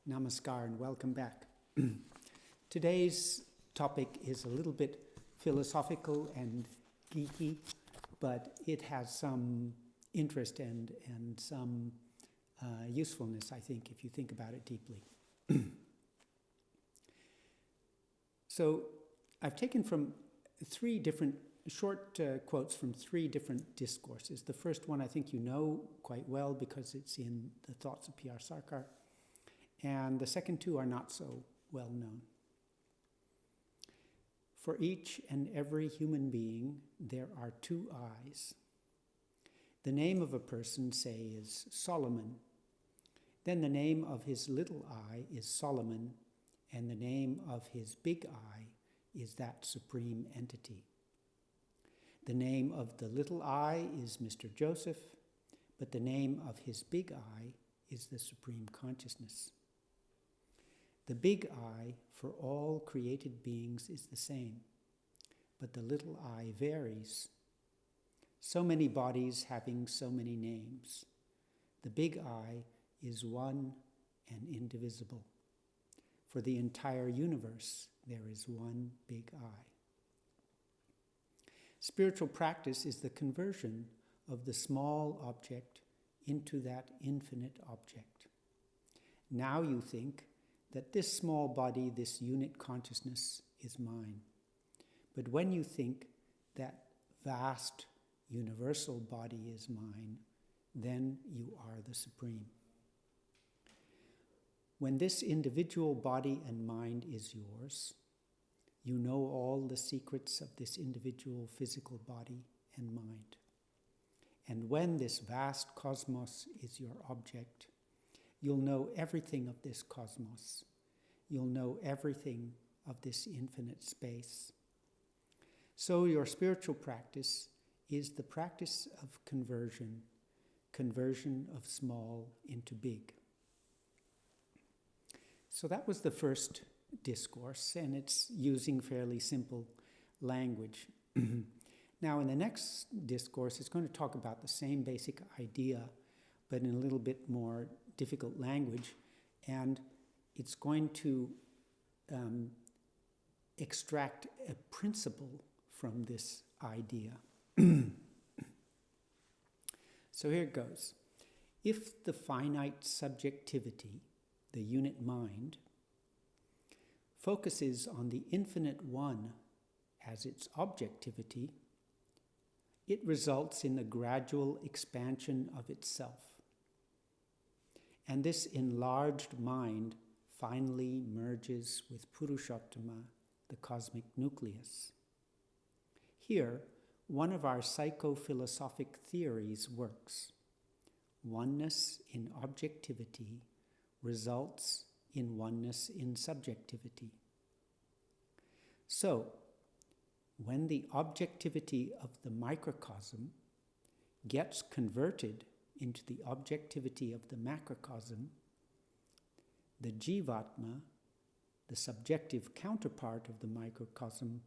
Namaskar and welcome back. Today's topic is a little bit philosophical and geeky, but it has some interest and some usefulness, I think, if you think about it deeply. So I've taken from three different short quotes from three different discourses. The first one I think you know quite well because it's in the Thoughts of P.R. Sarkar. And the second two are not so well known. For each and every human being, there are two eyes. The name of a person, say, is Solomon. Then the name of his little eye is Solomon, and the name of his big eye is that supreme entity. The name of the little eye is Mr. Joseph, but the name of his big eye is the supreme consciousness. The big eye for all created beings is the same, but the little eye varies. So many bodies having so many names. The big eye is one and indivisible. For the entire universe, there is one big eye. Spiritual practice is the conversion of the small object into that infinite object. Now you think that this small body, this unit consciousness, is mine. But when you think that vast universal body is mine, then you are the supreme. When this individual body and mind is yours, you know all the secrets of this individual physical body and mind. And when this vast cosmos is your object, you'll know everything of this cosmos. You'll know everything of this infinite space. So your spiritual practice is the practice of conversion of small into big. So that was the first discourse, and it's using fairly simple language. Now, in the next discourse, it's going to talk about the same basic idea, but in a little bit more difficult language, and it's going to extract a principle from this idea. So here it goes. If the finite subjectivity, the unit mind, focuses on the infinite one as its objectivity, it results in a gradual expansion of itself. And this enlarged mind finally merges with Purushottama, the cosmic nucleus. Here, one of our psychophilosophic theories works. Oneness in objectivity results in oneness in subjectivity. So, when the objectivity of the microcosm gets converted into the objectivity of the macrocosm, the Jivatma, the subjective counterpart of the microcosm,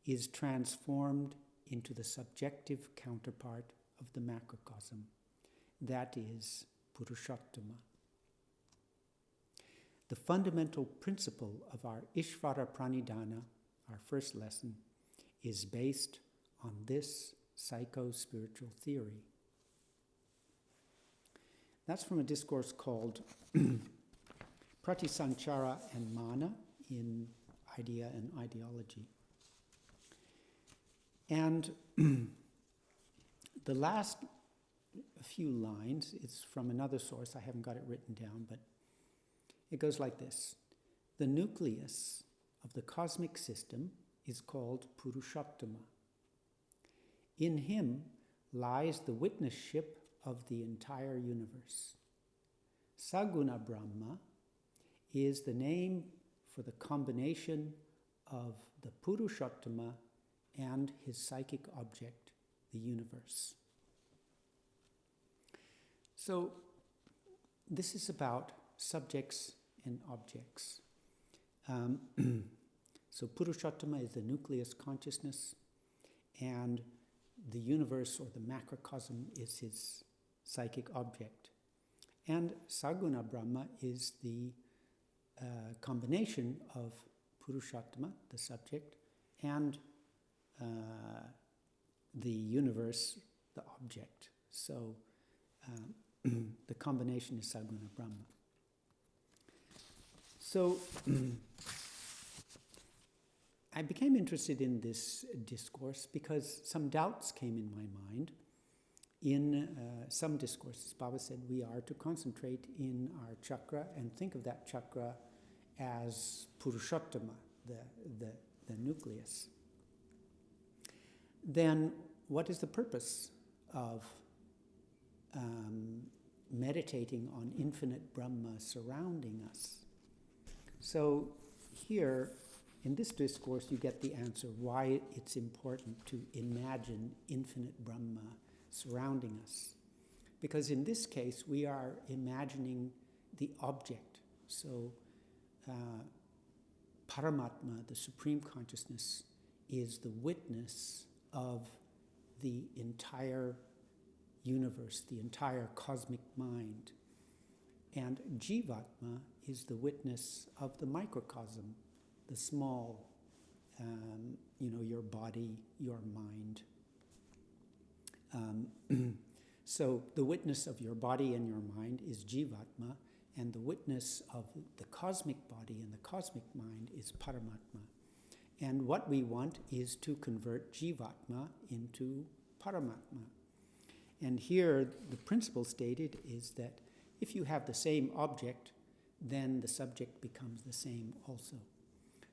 is transformed into the subjective counterpart of the macrocosm. That is Purushottama. The fundamental principle of our Ishvara Pranidhana, our first lesson, is based on this psycho-spiritual theory. That's from a discourse called Pratisanchara and Mana in Idea and Ideology. And the last few lines is from another source. I haven't got it written down, but it goes like this. The nucleus of the cosmic system is called Purushottama. In him lies the witnessship of the entire universe. Saguna Brahma is the name for the combination of the Purushottama and his psychic object, the universe. So this is about subjects and objects. So Purushottama is the nucleus consciousness, and the universe or the macrocosm is his psychic object. And Saguna Brahma is the combination of Purushottama, the subject, and the universe, the object. So the combination is Saguna Brahma. So I became interested in this discourse because some doubts came in my mind. In some discourses, Baba said we are to concentrate in our chakra and think of that chakra as Purushottama, the nucleus. Then what is the purpose of meditating on infinite Brahma surrounding us? So here, in this discourse, you get the answer why it's important to imagine infinite Brahma surrounding us. Because in this case, we are imagining the object. So Paramatma, the Supreme Consciousness, is the witness of the entire universe, the entire cosmic mind. And Jivatma is the witness of the microcosm, the small, your body, your mind. So the witness of your body and your mind is Jivatma, and the witness of the cosmic body and the cosmic mind is Paramatma. And what we want is to convert Jivatma into Paramatma. And here the principle stated is that if you have the same object, then the subject becomes the same also.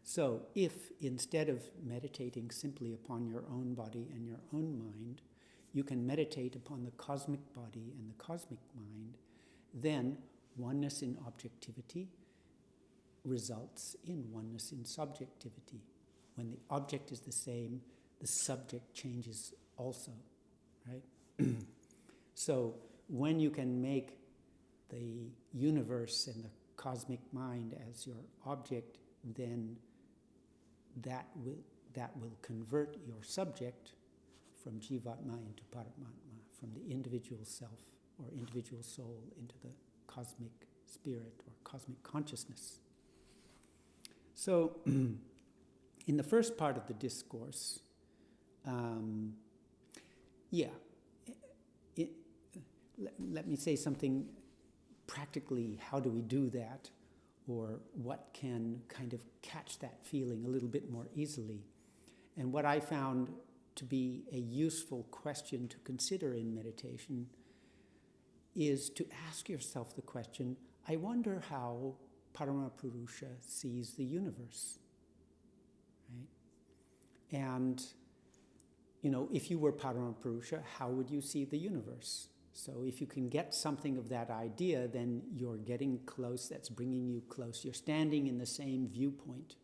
So if instead of meditating simply upon your own body and your own mind, you can meditate upon the cosmic body and the cosmic mind, then oneness in objectivity results in oneness in subjectivity. When the object is the same, the subject changes also, right? So when you can make the universe and the cosmic mind as your object, then that will convert your subject from Jivatma into Paramatma, from the individual self or individual soul into the cosmic spirit or cosmic consciousness. So in the first part of the discourse, let me say something practically. How do we do that? Or what can kind of catch that feeling a little bit more easily? And what I found to be a useful question to consider in meditation is to ask yourself the question, I wonder how Paramapurusha sees the universe, right? And, if you were Paramapurusha, how would you see the universe? So if you can get something of that idea, then you're getting close, that's bringing you close. You're standing in the same viewpoint.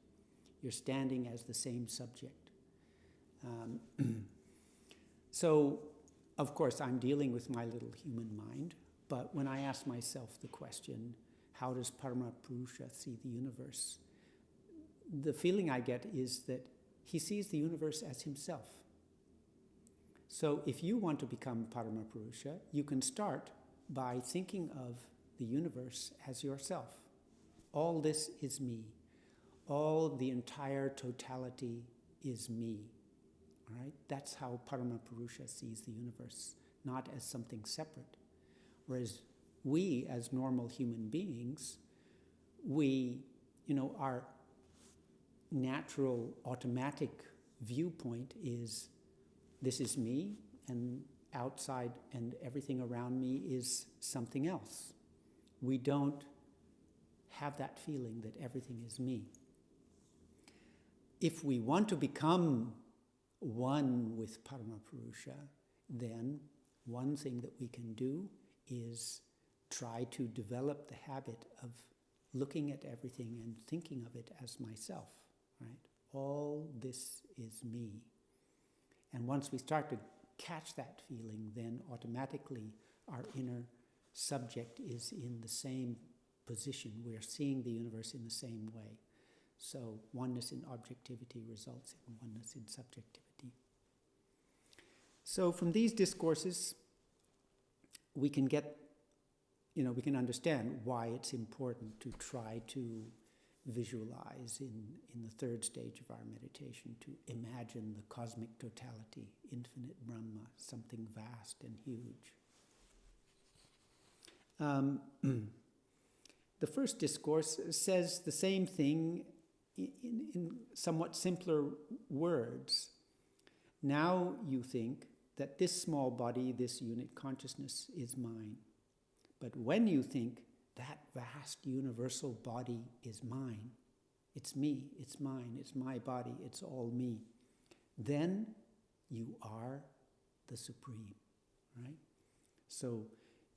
You're standing as the same subject. So, of course, I'm dealing with my little human mind, but when I ask myself the question, how does Paramapurusha see the universe? The feeling I get is that he sees the universe as himself. So if you want to become Paramapurusha, you can start by thinking of the universe as yourself. All this is me. All the entire totality is me. All right? That's how Paramapurusha sees the universe, not as something separate. Whereas we, as normal human beings, our natural, automatic viewpoint is, this is me, and outside and everything around me is something else. We don't have that feeling that everything is me. If we want to become one with Paramapurusha, then one thing that we can do is try to develop the habit of looking at everything and thinking of it as myself, right? All this is me. And once we start to catch that feeling, then automatically our inner subject is in the same position. We're seeing the universe in the same way. So oneness in objectivity results in oneness in subjectivity. So from these discourses, we can get we can understand why it's important to try to visualize in the third stage of our meditation, to imagine the cosmic totality, infinite Brahma, something vast and huge. The first discourse says the same thing in somewhat simpler words. Now you think that this small body, this unit consciousness is mine. But when you think that vast universal body is mine, it's me, it's mine, it's my body, it's all me, then you are the Supreme, right? So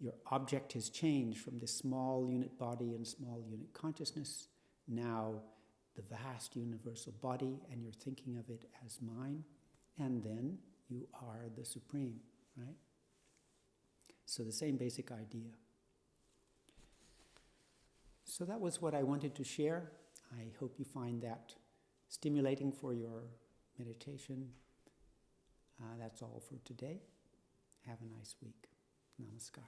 your object has changed from this small unit body and small unit consciousness, now the vast universal body, and you're thinking of it as mine, and then you are the Supreme, right? So the same basic idea. So that was what I wanted to share. I hope you find that stimulating for your meditation. That's all for today. Have a nice week. Namaskar.